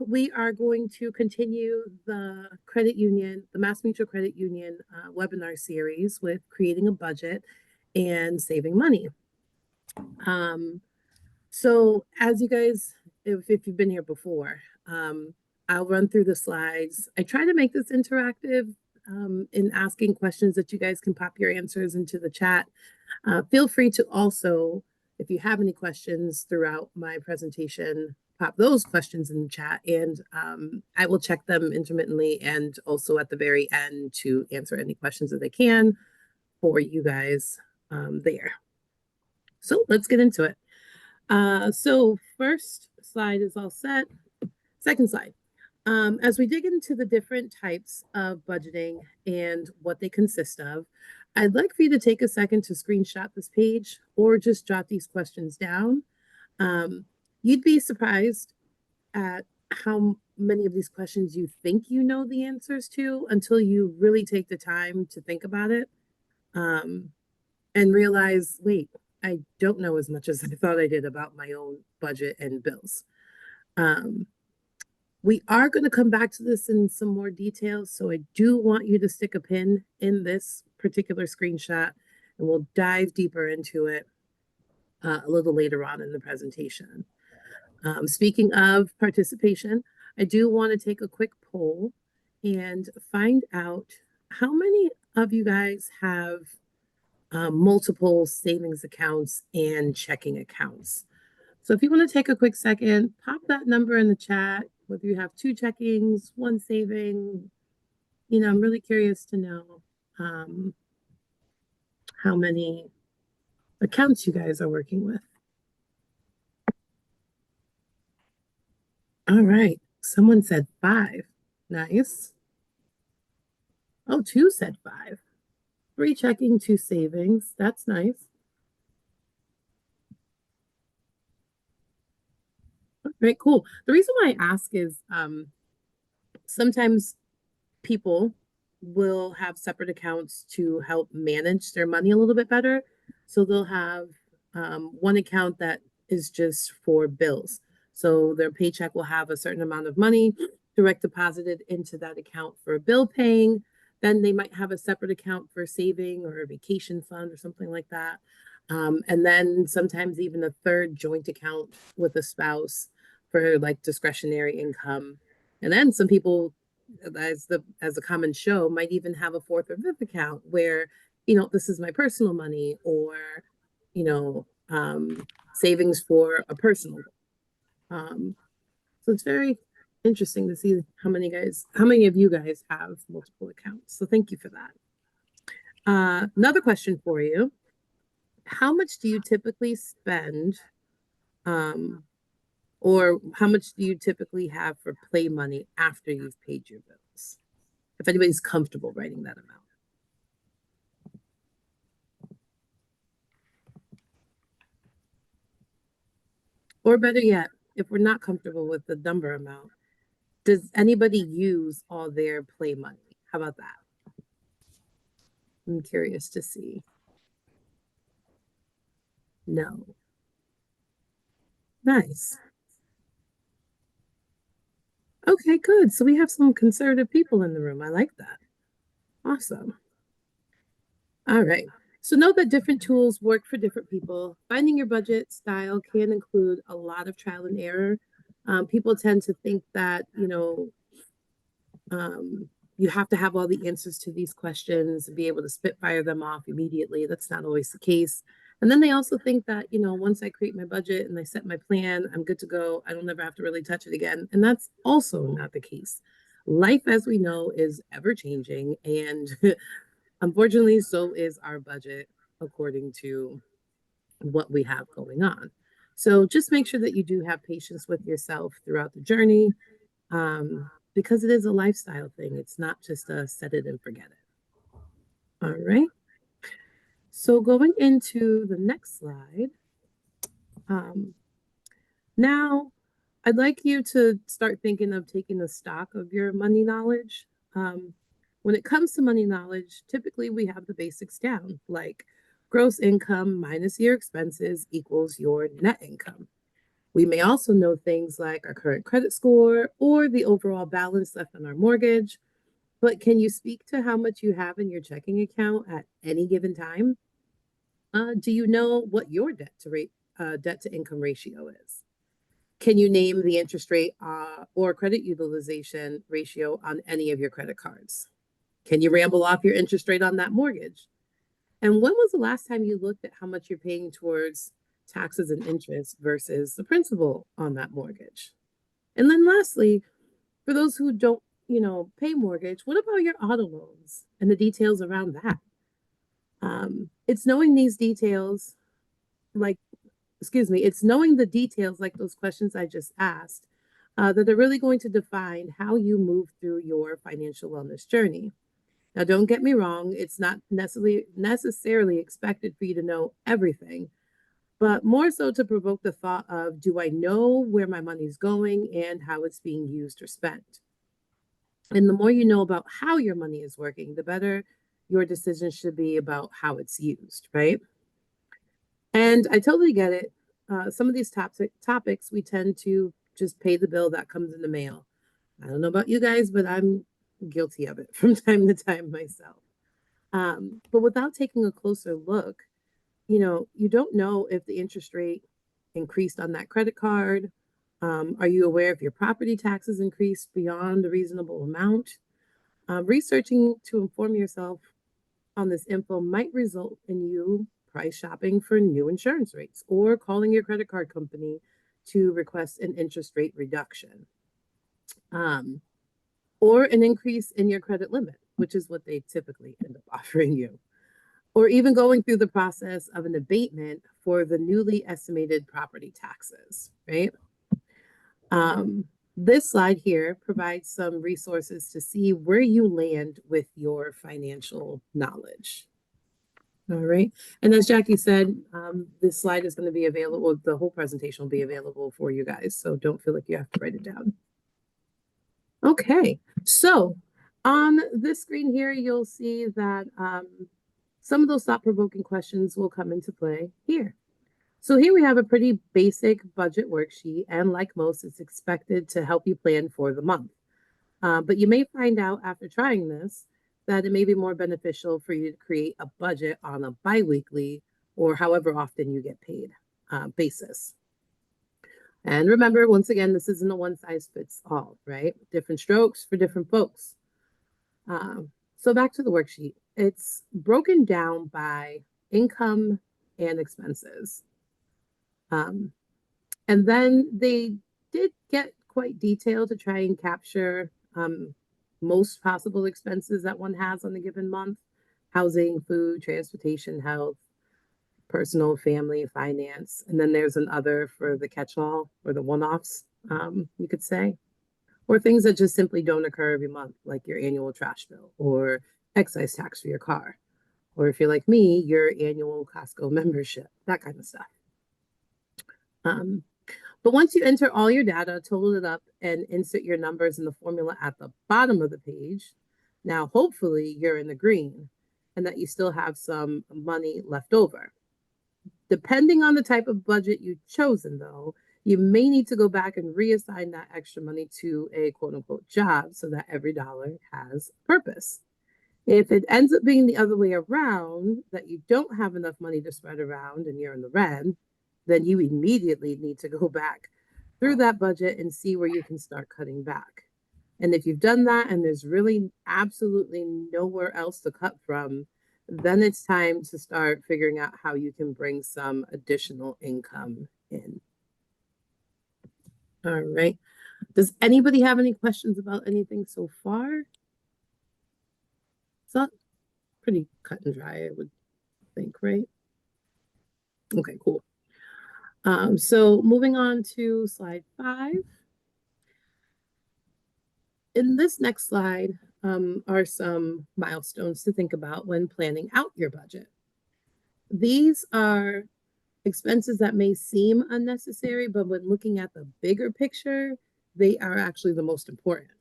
we are going to continue the credit union, the Mass Mutual Credit Union webinar series with creating a budget and saving money. So as you guys, if you've been here before, I'll run through the slides. I try to make this interactive in asking questions that you guys can pop your answers into the chat. Feel free to also, if you have any questions throughout my presentation, pop those questions in the chat, and I will check them intermittently and also at the very end to answer any questions that I can for you guys there. So let's get into it. So first slide is all set. Second slide. As we dig into the different types of budgeting and what they consist of, I'd like for you to take a second to screenshot this page or just jot these questions down. You'd be surprised at how many of these questions you think you know the answers to until you really take the time to think about it and realize, wait, I don't know as much as I thought I did about my own budget and bills. We are going to come back to this in some more details, so I do want you to stick a pin in this particular screenshot, and we'll dive deeper into it a little later on in the presentation. Speaking of participation, I do want to take a quick poll and find out how many of you guys have multiple savings accounts and checking accounts. So if you want to take a quick second, pop that number in the chat, whether you have 2 checkings, 1 saving. You know, I'm really curious to know how many accounts you guys are working with. All right. Someone said 5. Nice. Oh, 2 said 5. 3 checking, 2 savings. That's nice. All right, cool. The reason why I ask is sometimes people will have separate accounts to help manage their money a little bit better. So they'll have one account that is just for bills. So their paycheck will have a certain amount of money direct deposited into that account for bill paying. Then they might have a separate account for saving or a vacation fund or something like that. And then sometimes even a third joint account with a spouse for like discretionary income. And then some people, as a common show, might even have a 4th or 5th account where, you know, this is my personal money, or, you know, savings for a personal. So it's very interesting to see how many of you guys have multiple accounts. So thank you for that. Another question for you. How much do you typically spend or how much do you typically have for play money after you've paid your bills? If anybody's comfortable writing that amount. Or better yet, if we're not comfortable with the number amount, does anybody use all their play money? How about that? I'm curious to see. No. Nice. Okay, good. So we have some conservative people in the room. I like that. Awesome. All right. So know that different tools work for different people. Finding your budget style can include a lot of trial and error. People tend to think that, you know, you have to have all the answers to these questions and be able to spitfire them off immediately. That's not always the case. And then they also think that, you know, once I create my budget and I set my plan, I'm good to go. I don't ever have to really touch it again. And that's also not the case. Life, as we know, is ever changing. And unfortunately, so is our budget according to what we have going on. So just make sure that you do have patience with yourself throughout the journey, because it is a lifestyle thing. It's not just a set it and forget it. All right. So going into the next slide, now I'd like you to start thinking of taking a stock of your money knowledge. When it comes to money knowledge, typically we have the basics down, like gross income minus your expenses equals your net income. We may also know things like our current credit score or the overall balance left on our mortgage. But can you speak to how much you have in your checking account at any given time? Do you know what your debt to income ratio is? Can you name the interest rate or credit utilization ratio on any of your credit cards? Can you ramble off your interest rate on that mortgage? And when was the last time you looked at how much you're paying towards taxes and interest versus the principal on that mortgage? And then lastly, for those who don't, pay mortgage, what about your auto loans and the details around that? It's knowing these details, like, it's knowing the details like those questions I just asked, that are really going to define how you move through your financial wellness journey. Now, don't get me wrong, it's not necessarily expected for you to know everything, but more so to provoke the thought of, do I know where my money's going and how it's being used or spent? And the more you know about how your money is working, the better your decision should be about how it's used, right? And I totally get it. Some of these topics, we tend to just pay the bill that comes in the mail. I don't know about you guys, but I'm guilty of it from time to time myself. But without taking a closer look, you don't know if the interest rate increased on that credit card. Are you aware if your property taxes increased beyond a reasonable amount? Researching to inform yourself on this info might result in you price shopping for new insurance rates or calling your credit card company to request an interest rate reduction, or an increase in your credit limit, which is what they typically end up offering you, or even going through the process of an abatement for the newly estimated property taxes, right? This slide here provides some resources to see where you land with your financial knowledge. All right. And as Jackie said, this slide is going to be available. The whole presentation will be available for you guys. So don't feel like you have to write it down. Okay. So on this screen here, you'll see that some of those thought-provoking questions will come into play here. So here we have a pretty basic budget worksheet, and like most, it's expected to help you plan for the month. But you may find out after trying this that it may be more beneficial for you to create a budget on a biweekly or however often you get paid basis. And remember, once again, this isn't a one size fits all, right? Different strokes for different folks. So back to the worksheet. It's broken down by income and expenses. And then they did get quite detailed to try and capture most possible expenses that one has on a given month: housing, food, transportation, health, personal, family, finance. And then there's an other for the catch-all or the one-offs, you could say, or things that just simply don't occur every month, like your annual trash bill or excise tax for your car. Or if you're like me, your annual Costco membership, that kind of stuff. But once you enter all your data, total it up, and insert your numbers in the formula at the bottom of the page, now hopefully you're in the green and that you still have some money left over. Depending on the type of budget you've chosen, though, you may need to go back and reassign that extra money to a quote unquote job so that every dollar has purpose. If it ends up being the other way around, that you don't have enough money to spread around and you're in the red, then you immediately need to go back through that budget and see where you can start cutting back. And if you've done that and there's really absolutely nowhere else to cut from, then it's time to start figuring out how you can bring some additional income in. All right. Does anybody have any questions about anything so far? It's not pretty cut and dry, I would think, right? Okay, cool. So moving on to slide 5. In this next slide are some milestones to think about when planning out your budget. These are expenses that may seem unnecessary, but when looking at the bigger picture, they are actually the most important.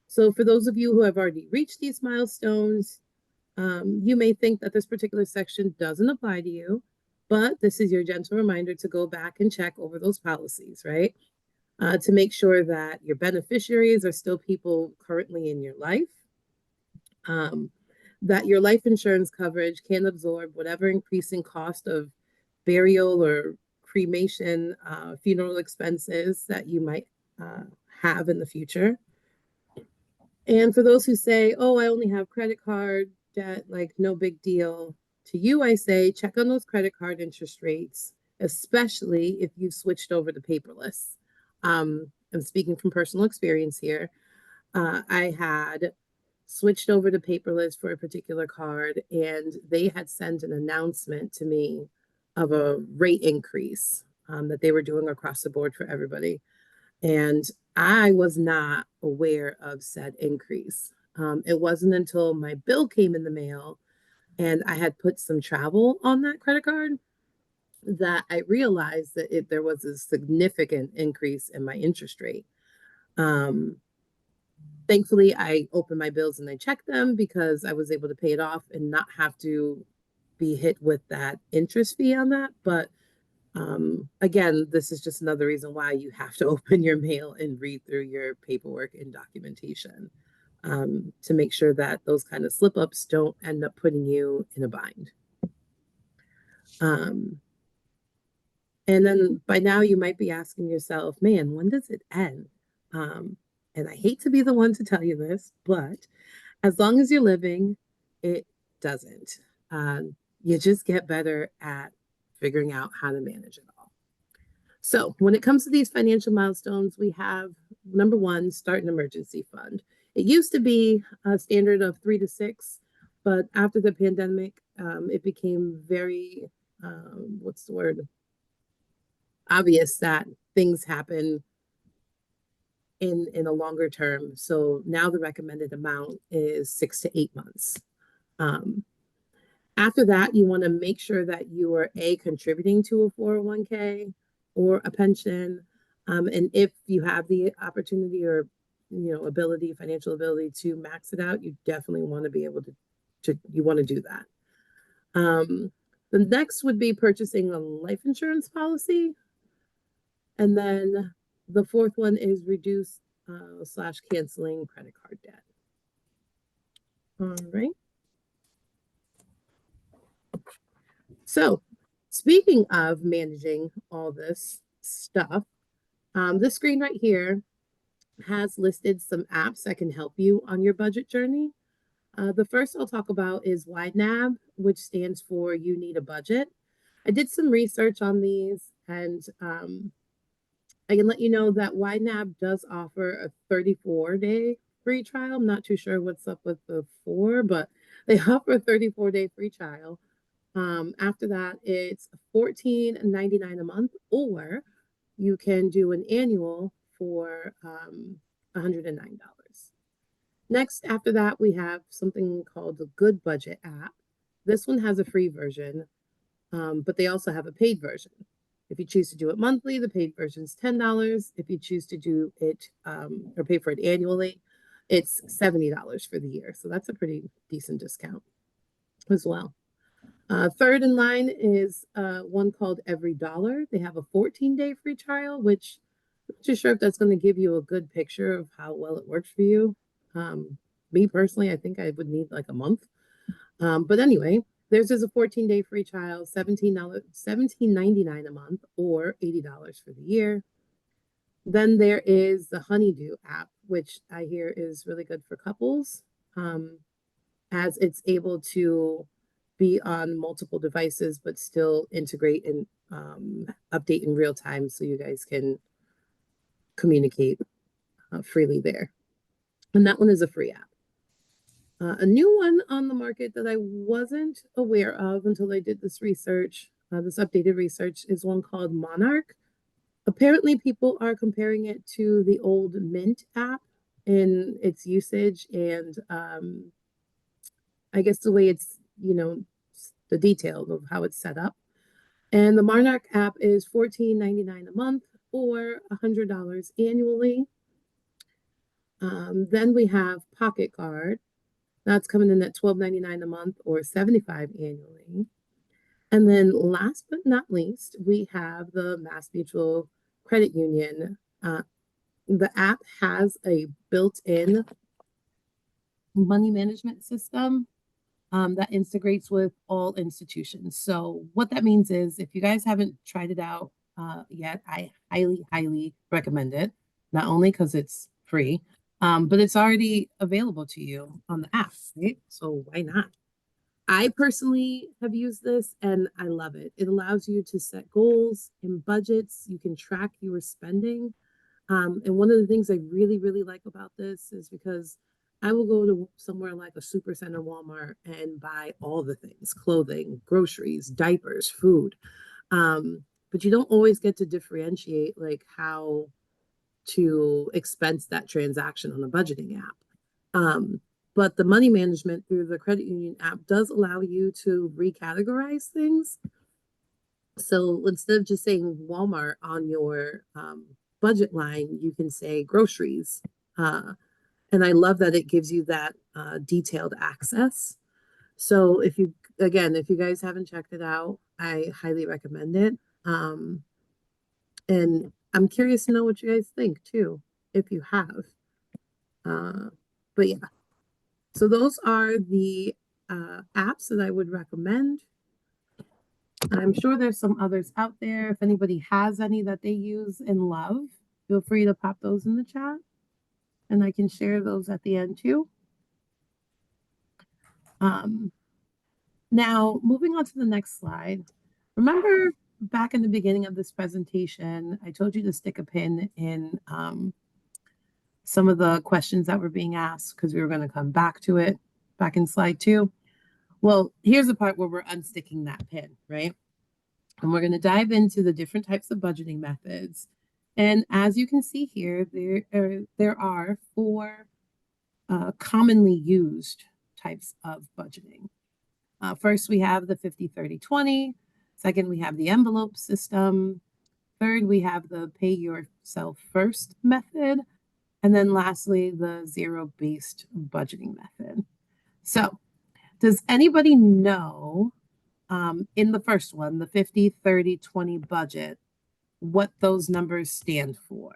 So for those of you who have already reached these milestones, you may think that this particular section doesn't apply to you, But this is your gentle reminder to go back and check over those policies, right? To make sure that your beneficiaries are still people currently in your life, um, that your life insurance coverage can absorb whatever increasing cost of burial or cremation, funeral expenses that you might uh, have in the future. And for those who say, oh, I only have credit card debt, like no big deal. To you, I say check on those credit card interest rates, especially if you've switched over to paperless. I'm speaking from personal experience here. I had switched over to paperless for a particular card, and they had sent an announcement to me of a rate increase that they were doing across the board for everybody. And I was not aware of said increase. It wasn't until my bill came in the mail and I had put some travel on that credit card that I realized that there was a significant increase in my interest rate. Um, Thankfully, I opened my bills and I checked them because I was able to pay it off and not have to be hit with that interest fee on that. But again, this is just another reason why you have to open your mail and read through your paperwork and documentation to make sure that those kind of slip ups don't end up putting you in a bind. Um, and then by now you might be asking yourself, man, when does it end? Um, and I hate to be the one to tell you this, but as long as you're living, it doesn't. You just get better at figuring out how to manage it all. So, when it comes to these financial milestones, we have number one, start an emergency fund. It used to be a standard of 3 to 6, but after the pandemic, it became very, what's the word, obvious that things happen in a longer term. So now the recommended amount is 6 to 8 months. Um, After that, you want to make sure that you are contributing to a 401k or a pension. And if you have the opportunity or ability, financial ability to max it out, you definitely want to be able to you want to do that. The next would be purchasing a life insurance policy. And then the fourth one is reduce slash canceling credit card debt. All right. So, speaking of managing all this stuff, this screen right here has listed some apps that can help you on your budget journey. The first I'll talk about is YNAB, which stands for You Need a Budget. I did some research on these, and I can let you know that YNAB does offer a 34-day free trial. I'm not too sure what's up with the 4, but they offer a 34-day free trial. After that, it's $14.99 a month, or you can do an annual for $109. Next, after that, we have something called the Good Budget app. This one has a free version, but they also have a paid version. If you choose to do it monthly, the paid version is $10. If you choose to do it or pay for it annually, it's $70 for the year. So that's a pretty decent discount as well. Third in line is one called Every Dollar. They have a 14-day free trial, which I'm not too sure if that's going to give you a good picture of how well it works for you. Me personally, I think I would need like a month. But anyway, theirs is a 14-day free trial, $17.99 a month, or $80 for the year. Then there is the Honeydew app, which I hear is really good for couples, as it's able to be on multiple devices, but still integrate and update in real time so you guys can communicate freely there. And that one is a free app. A new one on the market that I wasn't aware of until I did this research, this updated research, is one called Monarch. Apparently, people are comparing it to the old Mint app in its usage and I guess the way it's, the details of how it's set up. And the Monarch app is $14.99 a month or $100 annually. Then we have Pocket Card. That's coming in at $12.99 a month or $75 annually. And then last but not least, we have the Mass Mutual Credit Union. The app has a built-in money management system that integrates with all institutions. So what that means is if you guys haven't tried it out yet, I highly, highly recommend it. Not only because it's free, but it's already available to you on the app, right? So why not? I personally have used this and I love it. It allows you to set goals and budgets. You can track your spending. And one of the things I really, really like about this is because I will go to somewhere like a super center Walmart and buy all the things, clothing, groceries, diapers, food. But you don't always get to differentiate like how to expense that transaction on a budgeting app. But the money management through the credit union app does allow you to recategorize things. So instead of just saying Walmart on your budget line, you can say groceries. And I love that it gives you that detailed access. So if you guys haven't checked it out, I highly recommend it. And I'm curious to know what you guys think too, if you have. But yeah, so those are the apps that I would recommend. I'm sure there's some others out there. If anybody has any that they use and love, feel free to pop those in the chat and I can share those at the end too. Now, moving on to the next slide. Remember back in the beginning of this presentation, I told you to stick a pin in some of the questions that were being asked because we were going to come back to it back in slide 2. Well, here's the part where we're unsticking that pin, right? And we're going to dive into the different types of budgeting methods. And as you can see here, there are 4 commonly used types of budgeting. First, we have the 50-30-20. Second, we have the envelope system. Third, we have the pay yourself first method. And then lastly, the zero-based budgeting method. So does anybody know in the first one, the 50-30-20 budget, what those numbers stand for?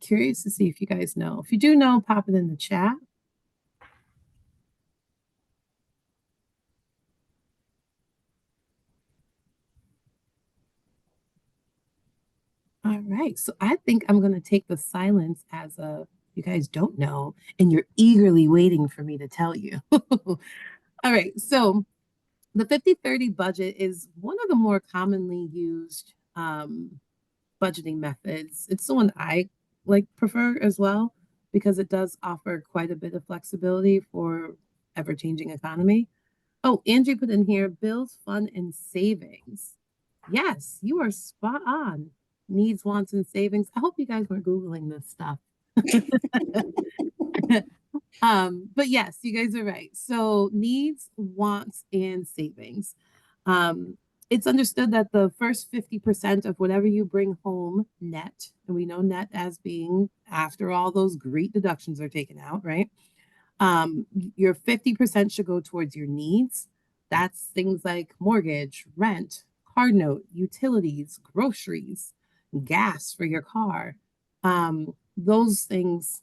Curious to see if you guys know. If you do know, pop it in the chat. All right, so I think I'm going to take the silence as a you guys don't know, and you're eagerly waiting for me to tell you. All right, so the 50-30 budget is one of the more commonly used budgeting methods. It's the one I prefer as well because it does offer quite a bit of flexibility for ever-changing economy. Oh, Angie put in here, bills, fund, and savings. Yes, you are spot on. Needs, wants, and savings. I hope you guys weren't Googling this stuff. But yes, you guys are right. So needs, wants, and savings. It's understood that the first 50% of whatever you bring home net, and we know net as being after all those great deductions are taken out, right? Your 50% should go towards your needs. That's things like mortgage, rent, card note, utilities, groceries, gas for your car. Those things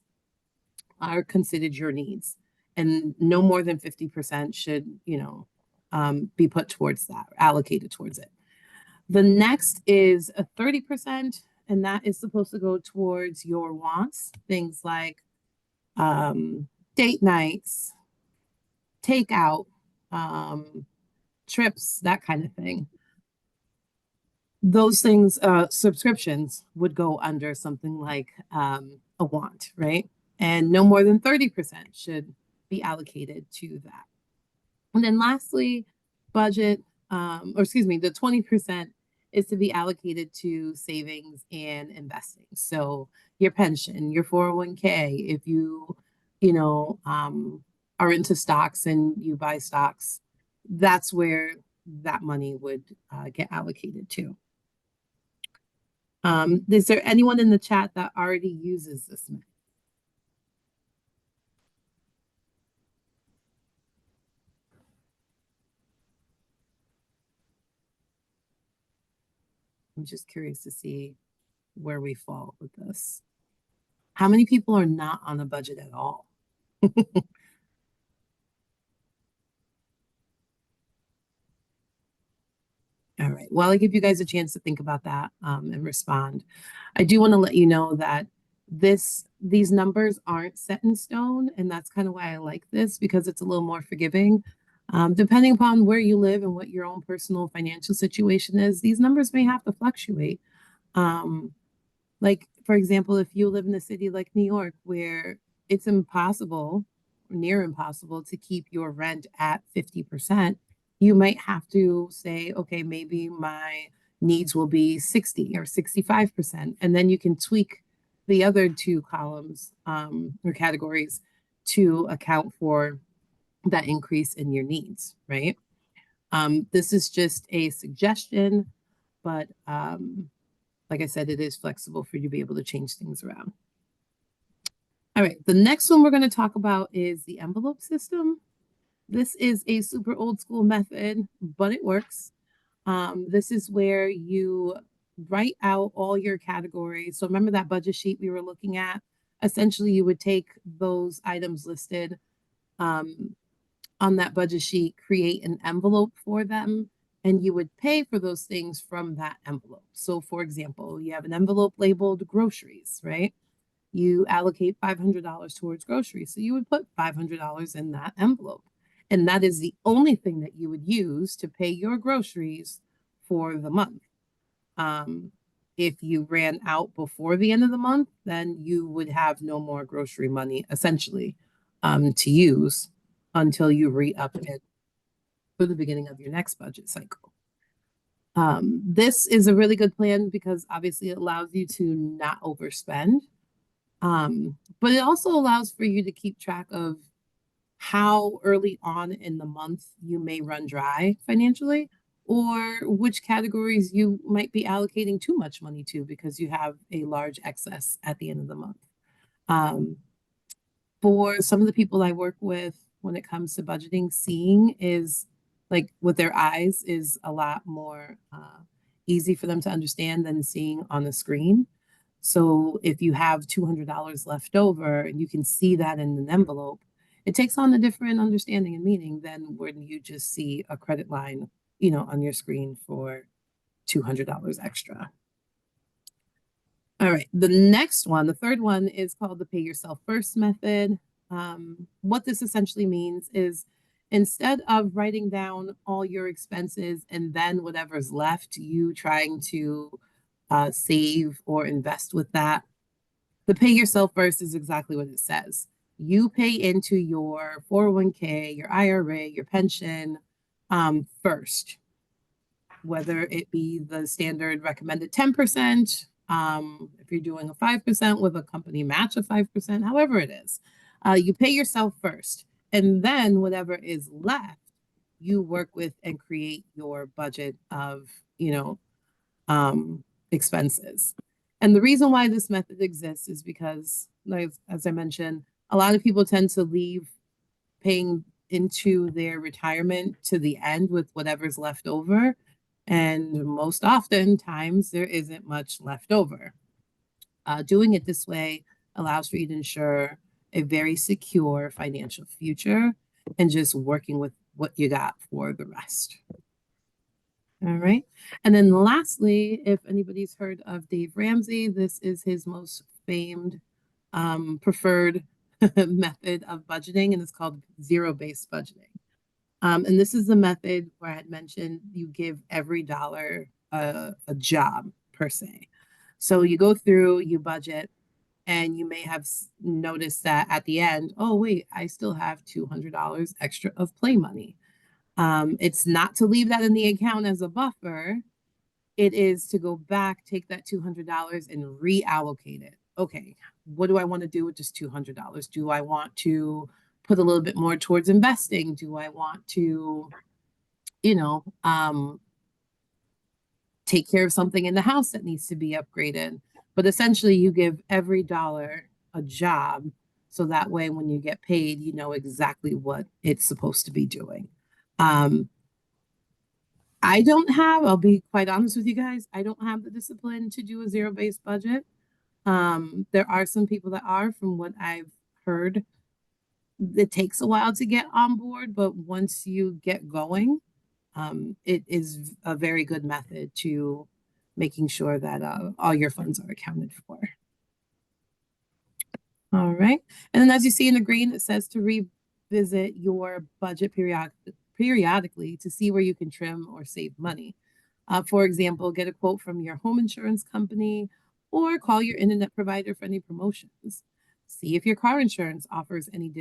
are considered your needs, and no more than 50% should, be put towards that, allocated towards it. The next is a 30%, and that is supposed to go towards your wants, things like date nights, takeout, trips, that kind of thing. Those things, subscriptions would go under something like a want, right? And no more than 30% should be allocated to that. And then lastly, budget, the 20% is to be allocated to savings and investing. So your pension, your 401k, if you are into stocks and you buy stocks, that's where that money would get allocated to. Is there anyone in the chat that already uses this method? I'm just curious to see where we fall with this. How many people are not on a budget at all? All right. Well, I give you guys a chance to think about that and respond. I do want to let you know that these numbers aren't set in stone, and that's kind of why I like this because it's a little more forgiving. Depending upon where you live and what your own personal financial situation is, these numbers may have to fluctuate. Um, like, for example, if you live in a city like New York, where it's impossible, near impossible, to keep your rent at 50%, you might have to say, okay, maybe my needs will be 60 or 65%. And then you can tweak the other two columns or categories to account for that increase in your needs, right? This is just a suggestion, but like I said, it is flexible for you to be able to change things around. All right, the next one we're going to talk about is the envelope system. This is a super old school method, but it works. This is where you write out all your categories. So remember that budget sheet we were looking at? Essentially, you would take those items listed on that budget sheet, create an envelope for them, and you would pay for those things from that envelope. So, for example, you have an envelope labeled groceries, right? You allocate $500 towards groceries. So you would put $500 in that envelope. And that is the only thing that you would use to pay your groceries for the month. If you ran out before the end of the month, then you would have no more grocery money essentially to use until you re-up it for the beginning of your next budget cycle. This is a really good plan because obviously it allows you to not overspend. But it also allows for you to keep track of how early on in the month you may run dry financially, or which categories you might be allocating too much money to because you have a large excess at the end of the month. For some of the people I work with when it comes to budgeting, seeing is like with their eyes is a lot more easy for them to understand than seeing on the screen. So if you have $200 left over and you can see that in an envelope, it takes on a different understanding and meaning than when you just see a credit line, on your screen for $200 extra. All right, the next one, the third one is called the pay yourself first method. What this essentially means is instead of writing down all your expenses and then whatever's left, you trying to save or invest with that, the pay yourself first is exactly what it says. You pay into your 401k, your IRA, your pension first, whether it be the standard recommended 10%, if you're doing a 5% with a company match of 5%, however it is, you pay yourself first. And then whatever is left, you work with and create your budget of, expenses. And the reason why this method exists is because, like, as I mentioned, a lot of people tend to leave paying into their retirement to the end with whatever's left over. And most often times there isn't much left over. Doing it this way allows for you to ensure a very secure financial future and just working with what you got for the rest. All right. And then lastly, if anybody's heard of Dave Ramsey, this is his most famed preferred method of budgeting, and it's called zero-based budgeting. And this is the method where I had mentioned you give every dollar a job per se. So you go through, you budget, and you may have noticed that at the end, oh, wait, I still have $200 extra of play money. It's not to leave that in the account as a buffer. It is to go back, take that $200 and reallocate it. Okay, what do I want to do with this $200? Do I want to put a little bit more towards investing? Do I want to, take care of something in the house that needs to be upgraded? But essentially, you give every dollar a job. So that way, when you get paid, you know exactly what it's supposed to be doing. I'll be quite honest with you guys, I don't have the discipline to do a zero-based budget. There are some people that are, from what I've heard. It takes a while to get on board, but once you get going, it is a very good method to making sure that all your funds are accounted for. All right. And then as you see in the green, it says to revisit your budget periodically to see where you can trim or save money. For example, get a quote from your home insurance company or call your internet provider for any promotions. See if your car insurance offers any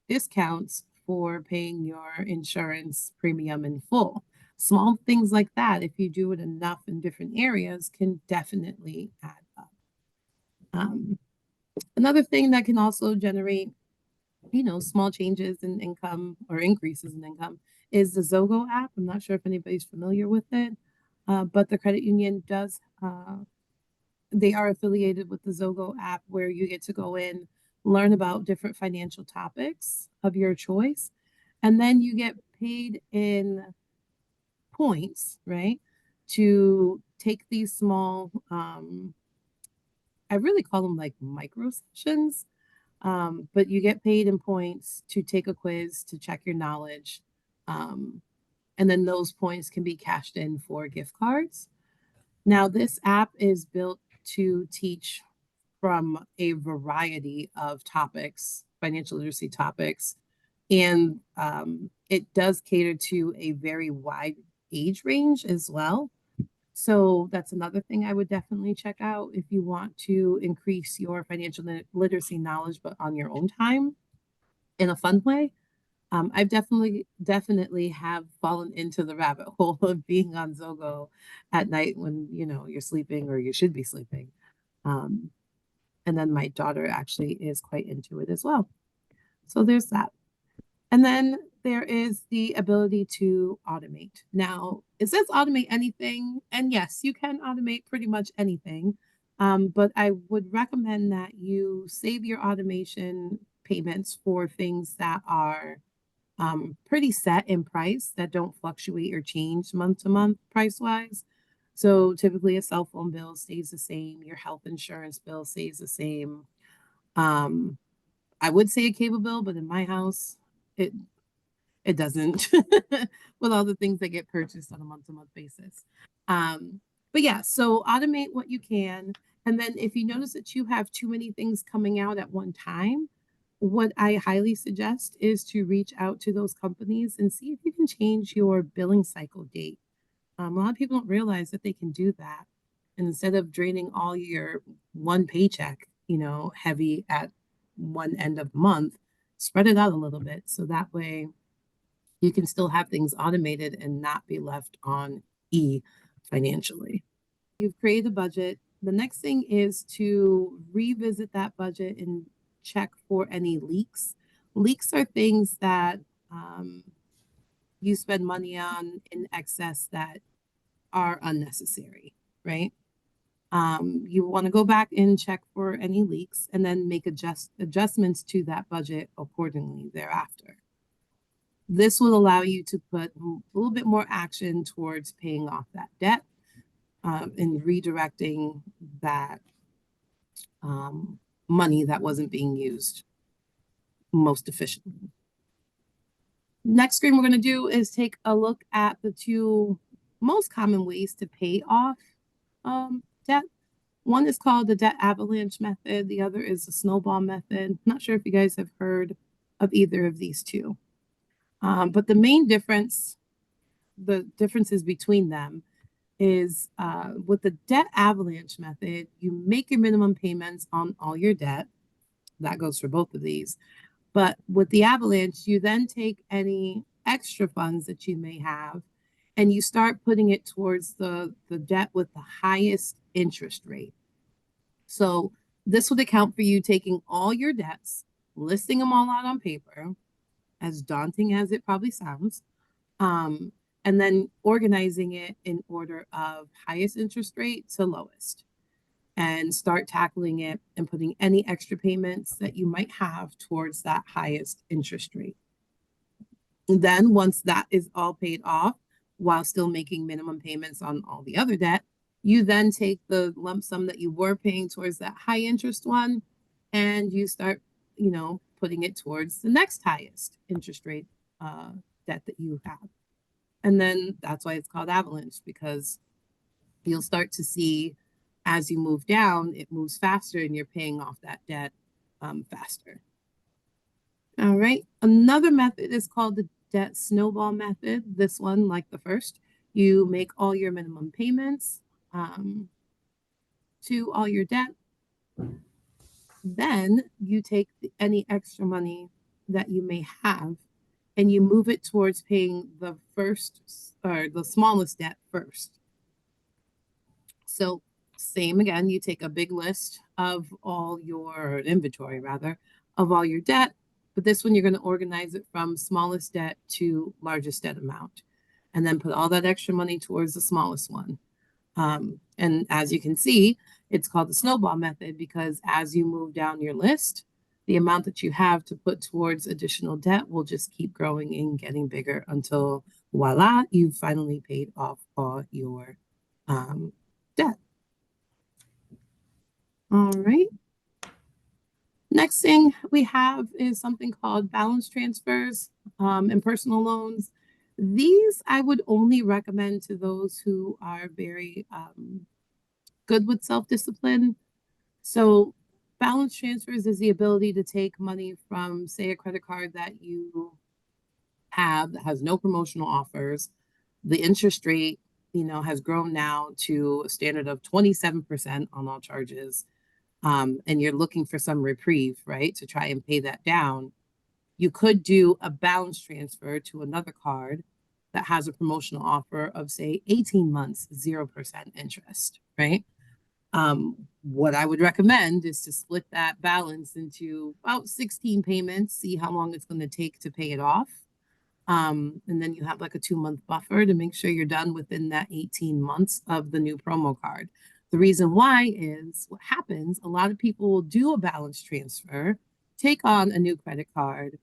discounts for paying your insurance premium in full. Small things like that, if you do it enough in different areas, can definitely add up. Another thing that can also generate, small changes in income or increases in income is the Zogo app. I'm not sure if anybody's familiar with it, but the credit union does, they are affiliated with the Zogo app where you get to go in, learn about different financial topics of your choice, and then you get paid in points, right? To take these small, I really call them like micro sessions. But you get paid in points to take a quiz to check your knowledge. And then those points can be cashed in for gift cards. Now, this app is built to teach from a variety of topics, financial literacy topics, and it does cater to a very wide age range as well. So that's another thing I would definitely check out if you want to increase your financial literacy knowledge, but on your own time in a fun way. I've definitely have fallen into the rabbit hole of being on Zogo at night when, you're sleeping or you should be sleeping. And then my daughter actually is quite into it as well. So there's that. And then there is the ability to automate. Now, it says automate anything, and yes, you can automate pretty much anything. But I would recommend that you save your automation payments for things that are pretty set in price, that don't fluctuate or change month to month price wise. So typically a cell phone bill stays the same, your health insurance bill stays the same. I would say a cable bill, but in my house, it it doesn't with all the things that get purchased on a month-to-month basis. But yeah, so automate what you can. And then if you notice that you have too many things coming out at one time, what I highly suggest is to reach out to those companies and see if you can change your billing cycle date. A lot of people don't realize that they can do that. And instead of draining all your one paycheck, heavy at one end of the month, spread it out a little bit. So that way you can still have things automated and not be left on E financially. You've created a budget. The next thing is to revisit that budget and check for any leaks. Leaks are things that you spend money on in excess that are unnecessary, right? You want to go back and check for any leaks and then make adjustments to that budget accordingly thereafter. This will allow you to put a little bit more action towards paying off that debt and redirecting that money that wasn't being used most efficiently. Next screen we're going to do is take a look at the two most common ways to pay off debt. One is called the debt avalanche method. The other is the snowball method. Not sure if you guys have heard of either of these two. But the main difference, the differences between them is with the debt avalanche method, you make your minimum payments on all your debt. That goes for both of these. But with the avalanche, you then take any extra funds that you may have and you start putting it towards the debt with the highest interest rate. So this would account for you taking all your debts, listing them all out on paper, as daunting as it probably sounds, and then organizing it in order of highest interest rate to lowest, and start tackling it and putting any extra payments that you might have towards that highest interest rate. And then once that is all paid off, while still making minimum payments on all the other debt. You then take the lump sum that you were paying towards that high interest one and you start, putting it towards the next highest interest rate debt that you have. And then that's why it's called avalanche, because you'll start to see as you move down, it moves faster and you're paying off that debt faster. All right. Another method is called the debt snowball method. This one, like the first, you make all your minimum payments to all your debt. Then you take any extra money that you may have and you move it towards paying the first or the smallest debt first. So same again, you take a big list of all your inventory rather of all your debt, but this one you're going to organize it from smallest debt to largest debt amount, and then put all that extra money towards the smallest one. And as you can see, it's called the snowball method because as you move down your list, the amount that you have to put towards additional debt will just keep growing and getting bigger until voila, you've finally paid off all your debt. All right. Next thing we have is something called balance transfers and personal loans. These I would only recommend to those who are very good with self-discipline. So balance transfers is the ability to take money from, say, a credit card that you have that has no promotional offers. The interest rate, has grown now to a standard of 27% on all charges. And you're looking for some reprieve, right, to try and pay that down. You could do a balance transfer to another card that has a promotional offer of, say, 18 months, 0% interest, right? What I would recommend is to split that balance into about 16 payments, see how long it's going to take to pay it off. And then you have like a 2-month buffer to make sure you're done within that 18 months of the new promo card. The reason why is what happens, a lot of people will do a balance transfer, take on a new credit card,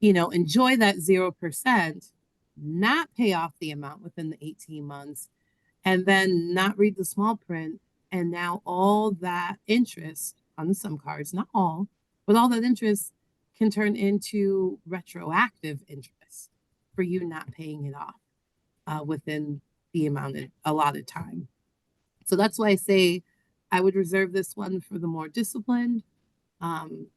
enjoy that 0%, not pay off the amount within the 18 months, and then not read the small print. And now all that interest on some cards, not all, but all that interest can turn into retroactive interest for you not paying it off within the allotted time. So that's why I say I would reserve this one for the more disciplined,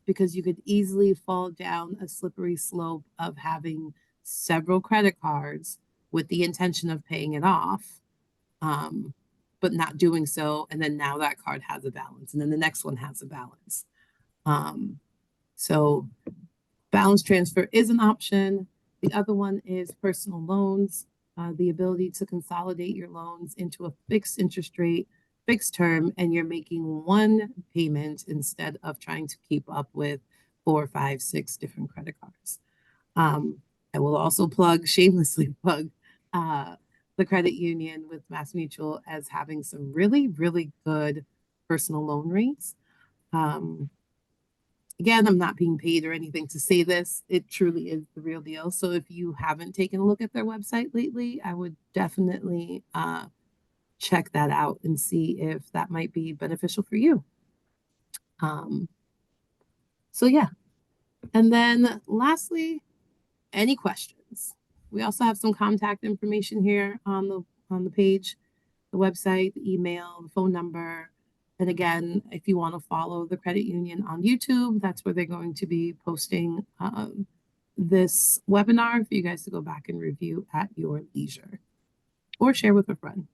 because you could easily fall down a slippery slope of having several credit cards with the intention of paying it off, but not doing so. And then now that card has a balance, and then the next one has a balance. So balance transfer is an option. The other one is personal loans, the ability to consolidate your loans into a fixed interest rate, fixed term, and you're making one payment instead of trying to keep up with 4, 5, 6 different credit cards. I will also shamelessly plug the credit union with MassMutual as having some really, really good personal loan rates. Again, I'm not being paid or anything to say this. It truly is the real deal. So if you haven't taken a look at their website lately, I would definitely check that out and see if that might be beneficial for you. So yeah. And then lastly, any questions? We also have some contact information here on the page, the website, the email, the phone number. And again, if you want to follow the credit union on YouTube, that's where they're going to be posting this webinar for you guys to go back and review at your leisure or share with a friend.